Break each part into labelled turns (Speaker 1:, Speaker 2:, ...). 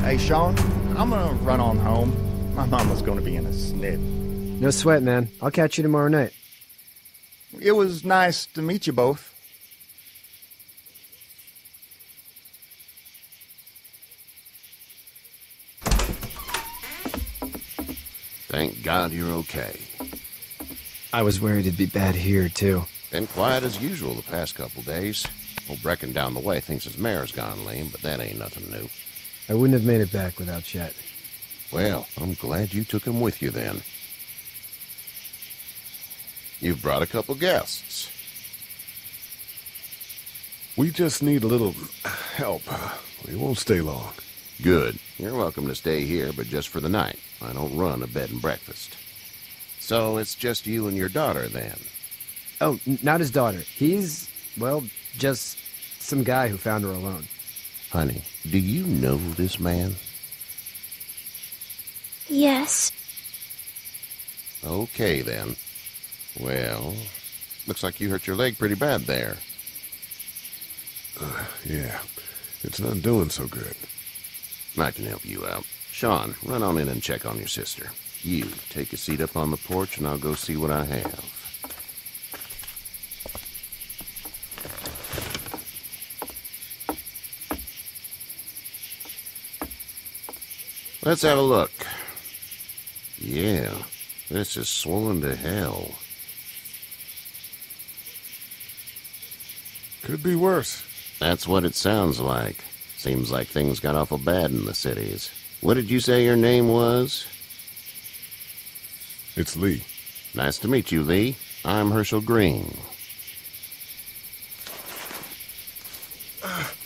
Speaker 1: Hey, Sean, I'm gonna run on home. My mama's gonna be in a snit.
Speaker 2: No sweat, man. I'll catch you tomorrow night.
Speaker 1: It was nice to meet you both.
Speaker 3: Thank God you're okay.
Speaker 2: I was worried it'd be bad here, too.
Speaker 3: Been quiet as usual the past couple days. Old Brecken down the way thinks his mare's gone lame, but that ain't nothing new.
Speaker 2: I wouldn't have made it back without Chet.
Speaker 3: Well, I'm glad you took him with you then. You've brought a couple guests.
Speaker 4: We just need a little help. We won't stay long.
Speaker 3: Good. You're welcome to stay here, but just for the night. I don't run a bed and breakfast. So it's just you and your daughter, then?
Speaker 2: Oh, not his daughter. He's, well, just some guy who found her alone.
Speaker 3: Honey, do you know this man?
Speaker 5: Yes.
Speaker 3: Okay, then. Well, looks like you hurt your leg pretty bad there.
Speaker 4: Yeah, it's not doing so good.
Speaker 3: I can help you out. Sean, run on in and check on your sister. You, take a seat up on the porch and I'll go see what I have. Let's have a look. Yeah, this is swollen to hell.
Speaker 4: Could be worse.
Speaker 3: That's what it sounds like. Seems like things got awful bad in the cities. What did you say your name was?
Speaker 4: It's Lee.
Speaker 3: Nice to meet you, Lee. I'm Herschel Green.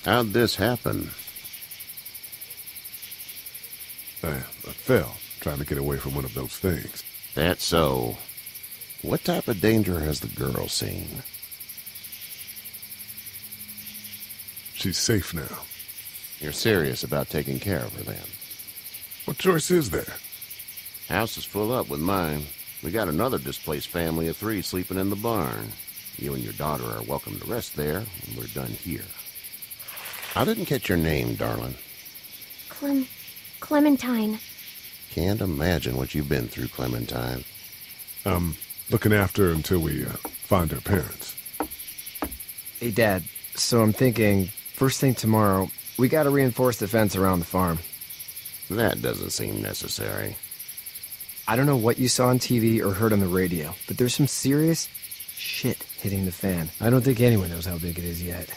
Speaker 3: How'd this happen?
Speaker 4: I fell, trying to get away from one of those things.
Speaker 3: That's so. What type of danger has the girl seen?
Speaker 4: She's safe now.
Speaker 3: You're serious about taking care of her, then?
Speaker 4: What choice is there?
Speaker 3: House is full up with mine. We got another displaced family of 3 sleeping in the barn. You and your daughter are welcome to rest there when we're done here. I didn't catch your name, darling.
Speaker 5: Clementine.
Speaker 3: Can't imagine what you've been through, Clementine.
Speaker 4: I'm looking after her until we find her parents.
Speaker 2: Hey, Dad, so I'm thinking, first thing tomorrow, we gotta reinforce the fence around the farm.
Speaker 3: That doesn't seem necessary.
Speaker 2: I don't know what you saw on TV or heard on the radio, but there's some serious shit hitting the fan. I don't think anyone knows how big it is yet.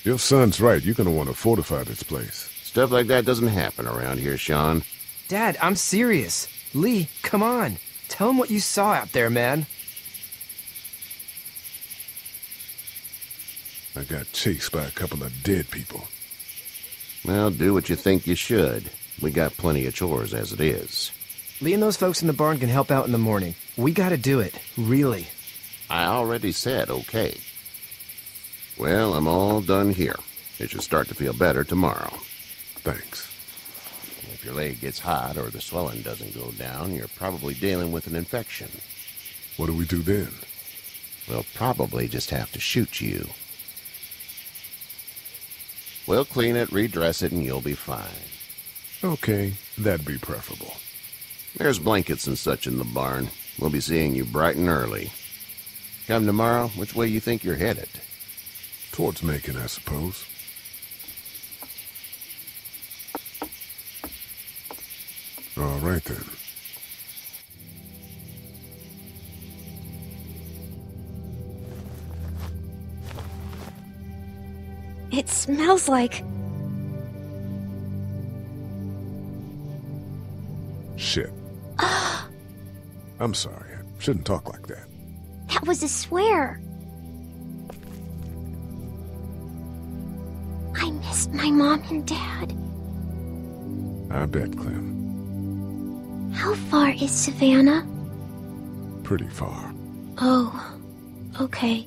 Speaker 4: Your son's right. You're gonna want to fortify this place.
Speaker 3: Stuff like that doesn't happen around here, Sean.
Speaker 2: Dad, I'm serious. Lee, come on. Tell him what you saw out there, man.
Speaker 4: I got chased by a couple of dead people.
Speaker 3: Well, do what you think you should. We got plenty of chores as it is.
Speaker 2: Lee and those folks in the barn can help out in the morning. We gotta do it. Really.
Speaker 3: I already said okay. Well, I'm all done here. It should start to feel better tomorrow.
Speaker 4: Thanks.
Speaker 3: If your leg gets hot or the swelling doesn't go down, you're probably dealing with an infection.
Speaker 4: What do we do then?
Speaker 3: We'll probably just have to shoot you. We'll clean it, redress it, and you'll be fine.
Speaker 4: Okay, that'd be preferable.
Speaker 3: There's blankets and such in the barn. We'll be seeing you bright and early. Come tomorrow, which way you think you're headed?
Speaker 4: Towards Macon, I suppose. All right, then.
Speaker 5: It smells like...
Speaker 4: Shit. I'm sorry. I shouldn't talk like that.
Speaker 5: That was a swear. I missed my mom and dad.
Speaker 4: I bet, Clem.
Speaker 5: How far is Savannah?
Speaker 4: Pretty far.
Speaker 5: Oh, okay.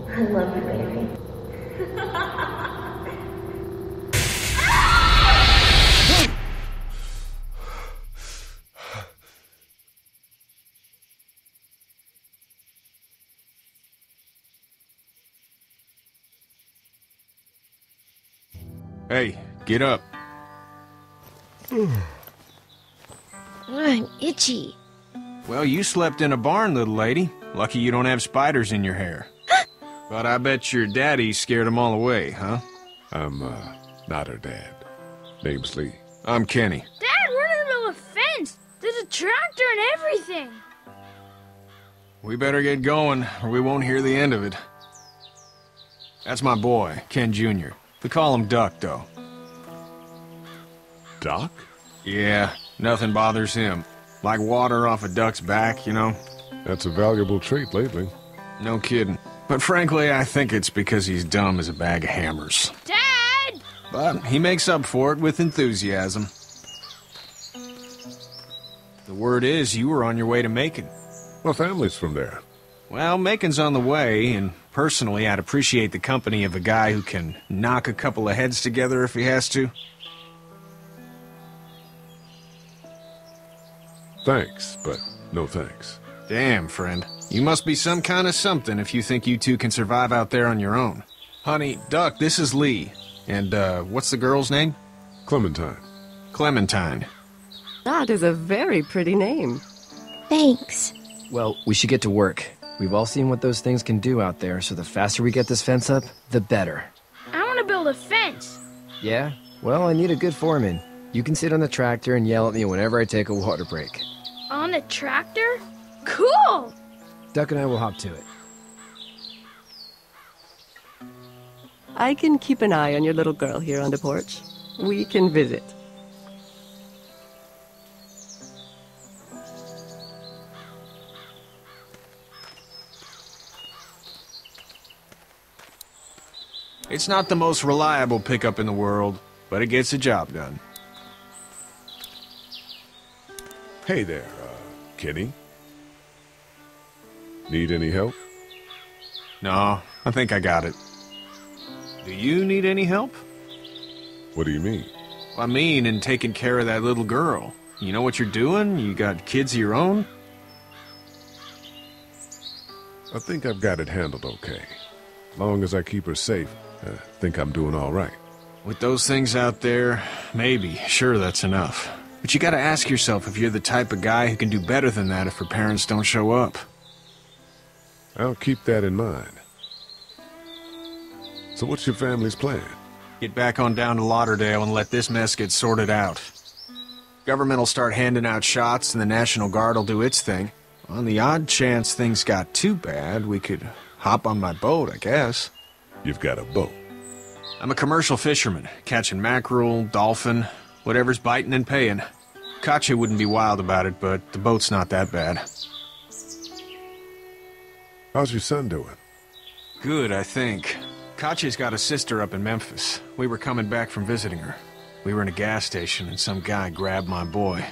Speaker 6: I love you, baby. Hey, get up.
Speaker 5: I'm itchy.
Speaker 6: Well, you slept in a barn, little lady. Lucky you don't have spiders in your hair. But I bet your daddy scared them all away, huh?
Speaker 4: I'm, not her dad. Name's Lee.
Speaker 6: I'm Kenny.
Speaker 7: Dad, we're in the middle of a fence. There's a tractor and everything.
Speaker 6: We better get going, or we won't hear the end of it. That's my boy, Ken Jr. We call him Duck, though.
Speaker 4: Doc?
Speaker 6: Yeah, nothing bothers him. Like water off a duck's back, you know?
Speaker 4: That's a valuable trait lately.
Speaker 6: No kidding. But frankly, I think it's because he's dumb as a bag of hammers.
Speaker 7: Dad!
Speaker 6: But he makes up for it with enthusiasm. The word is you were on your way to Macon.
Speaker 4: My family's from there.
Speaker 6: Well, Macon's on the way, and personally, I'd appreciate the company of a guy who can knock a couple of heads together if he has to.
Speaker 4: Thanks, but no thanks.
Speaker 6: Damn, friend. You must be some kind of something if you think you two can survive out there on your own. Honey, Duck, this is Lee. And, what's the girl's name?
Speaker 4: Clementine.
Speaker 6: Clementine.
Speaker 8: That is a very pretty name.
Speaker 5: Thanks.
Speaker 2: Well, we should get to work. We've all seen what those things can do out there, so the faster we get this fence up, the better.
Speaker 7: I want to build a fence.
Speaker 2: Yeah? Well, I need a good foreman. You can sit on the tractor and yell at me whenever I take a water break.
Speaker 7: On a tractor? Cool!
Speaker 2: Duck and I will hop to it.
Speaker 8: I can keep an eye on your little girl here on the porch. We can visit.
Speaker 6: It's not the most reliable pickup in the world, but it gets the job done.
Speaker 4: Hey there, Kenny. Need any help?
Speaker 6: No, I think I got it. Do you need any help?
Speaker 4: What do you mean?
Speaker 6: I mean, in taking care of that little girl. You know what you're doing? You got kids of your own?
Speaker 4: I think I've got it handled okay. Long as I keep her safe, I think I'm doing all right.
Speaker 6: With those things out there, maybe. Sure, that's enough. But you gotta ask yourself if you're the type of guy who can do better than that if her parents don't show up.
Speaker 4: I'll keep that in mind. So what's your family's plan?
Speaker 6: Get back on down to Lauderdale and let this mess get sorted out. Government will start handing out shots and the National Guard will do its thing. On the odd chance things got too bad, we could hop on my boat, I guess.
Speaker 4: You've got a boat.
Speaker 6: I'm a commercial fisherman, catching mackerel, dolphin, whatever's biting and paying. Katya wouldn't be wild about it, but the boat's not that bad.
Speaker 4: How's your son doing?
Speaker 6: Good, I think. Katya's got a sister up in Memphis. We were coming back from visiting her. We were in a gas station and some guy grabbed my boy.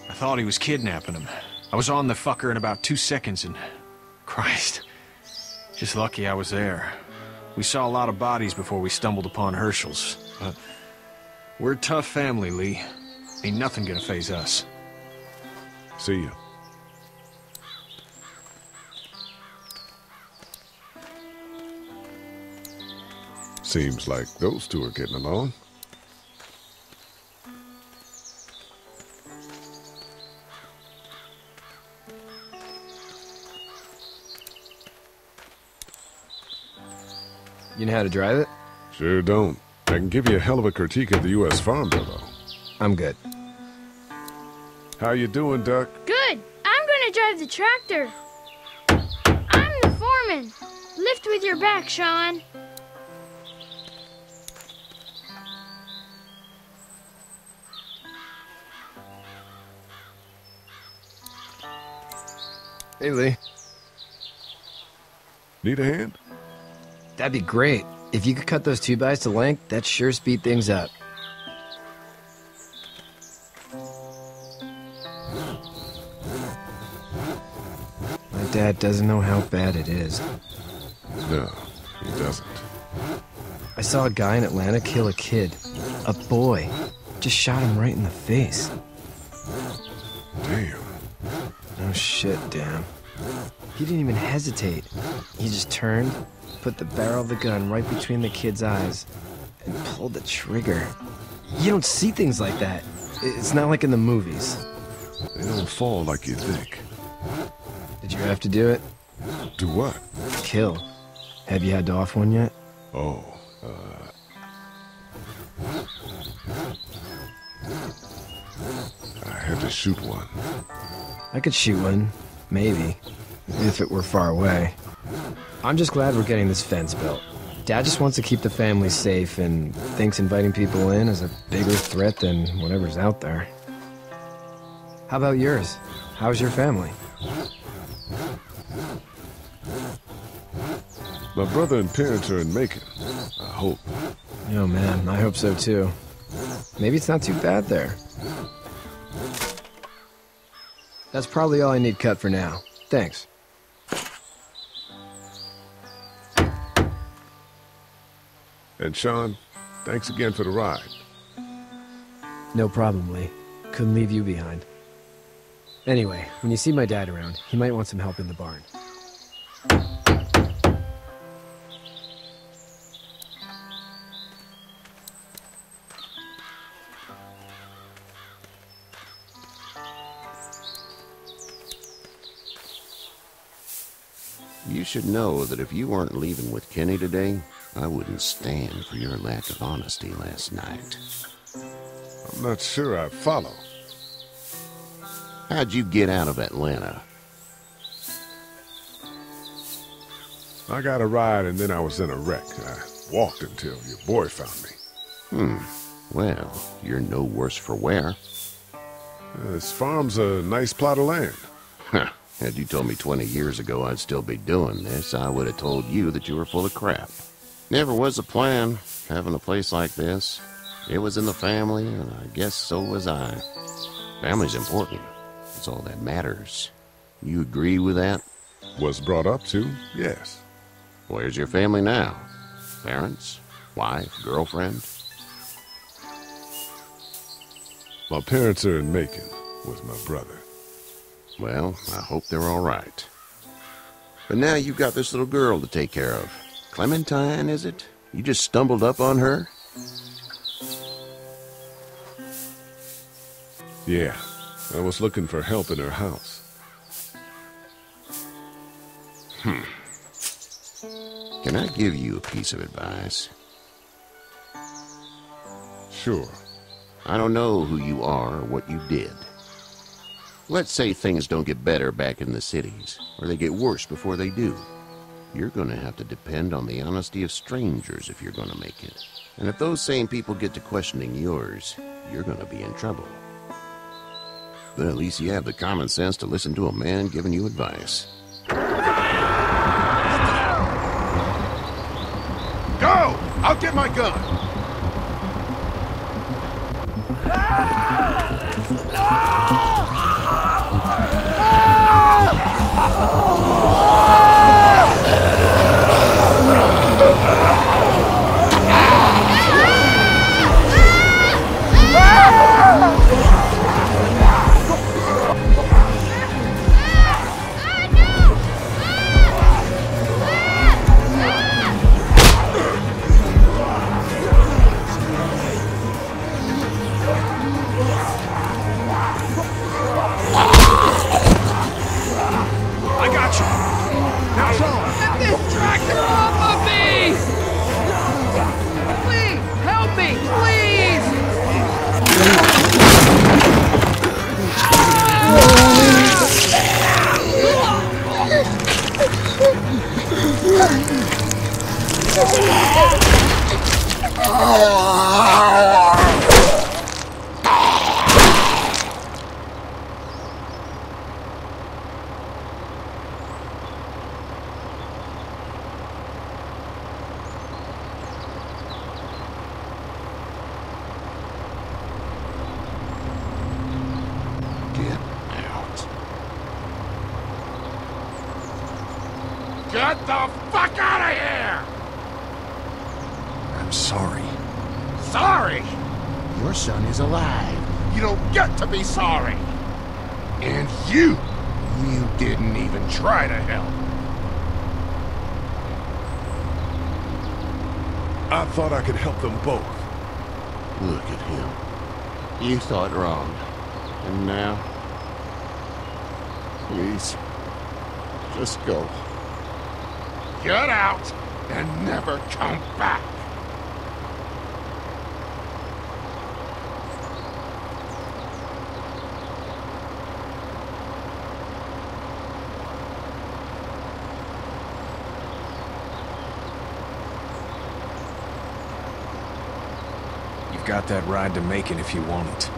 Speaker 6: I thought he was kidnapping him. I was on the fucker in about 2 seconds and... Christ. Just lucky I was there. We saw a lot of bodies before we stumbled upon Herschel's. But we're a tough family, Lee. Ain't nothing gonna faze us.
Speaker 4: See you. Seems like those two are getting along.
Speaker 2: You know how to drive it?
Speaker 4: Sure don't. I can give you a hell of a critique of the U.S. Farm Bill, though.
Speaker 2: I'm good.
Speaker 4: How you doing, Duck?
Speaker 7: Good. I'm gonna drive the tractor. I'm the foreman. Lift with your back, Sean.
Speaker 2: Hey, Lee.
Speaker 4: Need a hand?
Speaker 2: That'd be great. If you could cut those 2x to length, that'd sure speed things up. My dad doesn't know how bad it is.
Speaker 4: No, he doesn't.
Speaker 2: I saw a guy in Atlanta kill a kid. A boy. Just shot him right in the face.
Speaker 4: Damn.
Speaker 2: No shit, Dan. He didn't even hesitate. He just turned, put the barrel of the gun right between the kid's eyes, and pulled the trigger. You don't see things like that. It's not like in the movies.
Speaker 4: They don't fall like you think.
Speaker 2: Did you have to do it?
Speaker 4: Do what?
Speaker 2: Kill. Have you had to off one yet?
Speaker 4: Oh, I had to shoot one.
Speaker 2: I could shoot one. Maybe. If it were far away. I'm just glad we're getting this fence built. Dad just wants to keep the family safe and thinks inviting people in is a bigger threat than whatever's out there. How about yours? How's your family?
Speaker 4: My brother and parents are in Macon. I hope.
Speaker 2: Oh man, I hope so too. Maybe it's not too bad there. That's probably all I need cut for now. Thanks.
Speaker 4: And Sean, thanks again for the ride.
Speaker 2: No problem, Lee. Couldn't leave you behind. Anyway, when you see my dad around, he might want some help in the barn.
Speaker 3: You should know that if you weren't leaving with Kenny today, I wouldn't stand for your lack of honesty last night.
Speaker 4: I'm not sure I follow.
Speaker 3: How'd you get out of Atlanta?
Speaker 4: I got a ride and then I was in a wreck. I walked until your boy found me.
Speaker 3: Well, you're no worse for wear.
Speaker 4: This farm's a nice plot of land.
Speaker 3: Huh. Had you told me 20 years ago I'd still be doing this, I would have told you that you were full of crap. Never was a plan, having a place like this. It was in the family, and I guess so was I. Family's important. It's all that matters. You agree with that?
Speaker 4: Was brought up to, yes.
Speaker 3: Where's your family now? Parents? Wife? Girlfriend?
Speaker 4: My parents are in Macon with my brother.
Speaker 3: Well, I hope they're all right. But now you've got this little girl to take care of. Clementine, is it? You just stumbled up on her?
Speaker 4: Yeah, I was looking for help in her house.
Speaker 3: Can I give you a piece of advice?
Speaker 4: Sure.
Speaker 3: I don't know who you are or what you did. Let's say things don't get better back in the cities, or they get worse before they do. You're going to have to depend on the honesty of strangers if you're going to make it. And if those same people get to questioning yours, you're going to be in trouble. But at least you have the common sense to listen to a man giving you advice.
Speaker 4: Go! I'll get my gun!
Speaker 3: Get the fuck out of here!
Speaker 6: I'm sorry.
Speaker 3: Sorry? Your son is alive. You don't get to be sorry. And you didn't even try to help.
Speaker 4: I thought I could help them both.
Speaker 3: Look at him. You thought wrong. And now... Please. Just go. Get out and never come back.
Speaker 6: You've got that ride to Macon if you want it.